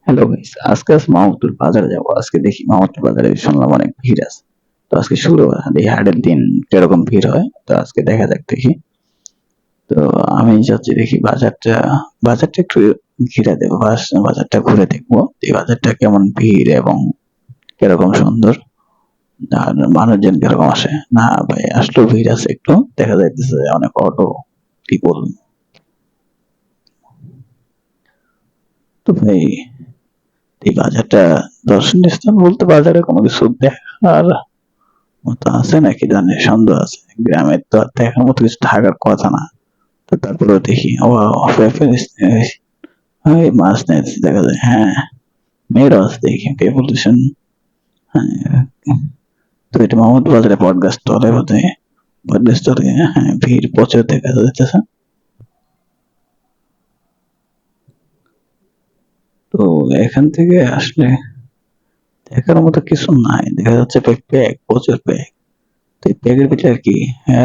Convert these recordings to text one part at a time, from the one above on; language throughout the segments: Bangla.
হ্যালো গাইস, আজকে মাহমুদপুর বাজারে যাবো। আজকে দেখি মাহমুদপুর বাজারে শুনলাম অনেক ভিড় আছে। তো আজকে শুক্রবার, দেখি হাটের দিন কিরকম ভিড় হয়। তো আজকে দেখা যাক দেখি। তো আমি যাচ্ছি দেখি বাজারটা একটু ঘিরে দেবো, বাজারটা ঘুরে দেখবো এই বাজারটা কেমন ভিড় এবং কিরকম সুন্দর, আর মানুষজন কিরকম আসে। না ভাই, আসলেও ভিড় আছে, একটু দেখা যাইতেছে অনেক অটো, পিপল। তো ভাই, এই বাজারটা দর্শনীয় স্থান বলতে বাজারে কোনো কিছু দেখার মতো আছে নাকি জানি সন্দেহ আছে। গ্রামের তো আর দেখার মতো কিছু থাকার কথা না। তো তারপরেও দেখি ও মাছ নেই দেখা যায়। হ্যাঁ, মেয়েরাও আছে দেখি, পপুলেশন। হ্যাঁ, তো এটা মোহাম্মদ বাজারে বটগাছ তলে বোধ হয়, বটগাছ তলে। হ্যাঁ, ভিড় প্রচুর দেখা যাচ্ছে। তো এখান থেকে আসলে দেখার মতো কিছু নাই, দেখা যাচ্ছে প্যাক, প্রচুর প্যাক। তো এই প্যাকের ভিতরে আর কি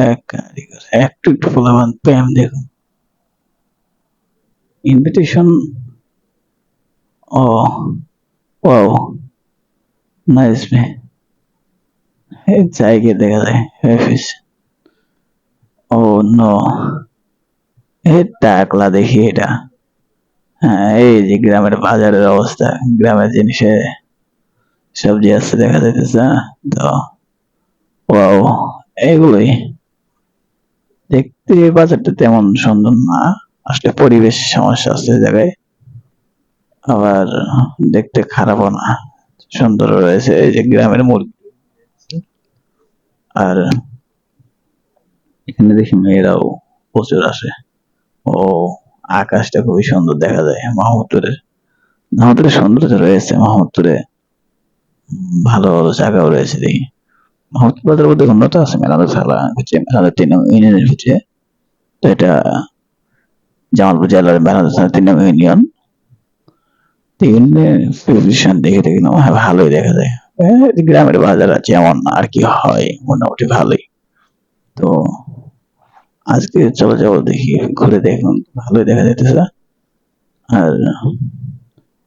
এক কারিগর, একটু একটু ফলাবান প্যাম দেখুন, ইনভিটেশন। ও, ওয়াও, নাইস মে। এই জায়গায় দেখা যায় ফিশ। ও নো, এই টাকলা দেখি এটা। হ্যাঁ, এই যে গ্রামের বাজারের অবস্থা, গ্রামের জিনিসে সবজি আছে দেখা যাইতেছে। তো ওয়াও, এগুলোই দেখতে। বাজারটা তেমন সুন্দর না, আসলে পরিবেশ সমস্যা আছে এই জায়গায়। আবার দেখতে খারাপও না, সুন্দর রয়েছে। এই যে গ্রামের মুরগি, আর এখানে দেখি মেয়েরাও প্রচুর আসে। ও, আকাশটা খুবই সুন্দর দেখা যায় মাহমুদপুরের সৌন্দর্য রয়েছে মাহমুদপুরে। ভালো ভালো জায়গাও রয়েছে দেখি। মাহমুদপুর বাজারের মধ্যে উন্নত আছে মেলান্দা থালা হচ্ছে, মেলান্দা ৩ নং ইউনিয়নের ভিতরে। তো এটা জামালপুর জেলার মেলান্দা থানা ৩ নং ইউনিয়ন। পজিশন দেখে দেখি না, হ্যাঁ, ভালোই দেখা যায়। গ্রামের বাজার যেমন আর কি হয়, মোটামুটি ভালোই। তো আজকে চলে যাবো দেখি, ঘুরে দেখুন, ভালোই দেখা যাইতেছে। আর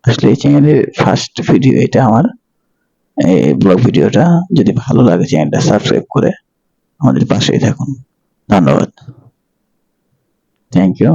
আসলে এই চ্যানেলের ফার্স্ট ভিডিও এটা আমার, এই ব্লগ ভিডিওটা। যদি ভালো লাগে চ্যানেলটা সাবস্ক্রাইব করে আমাদের পাশেই থাকুন। ধন্যবাদ, থ্যাংক ইউ।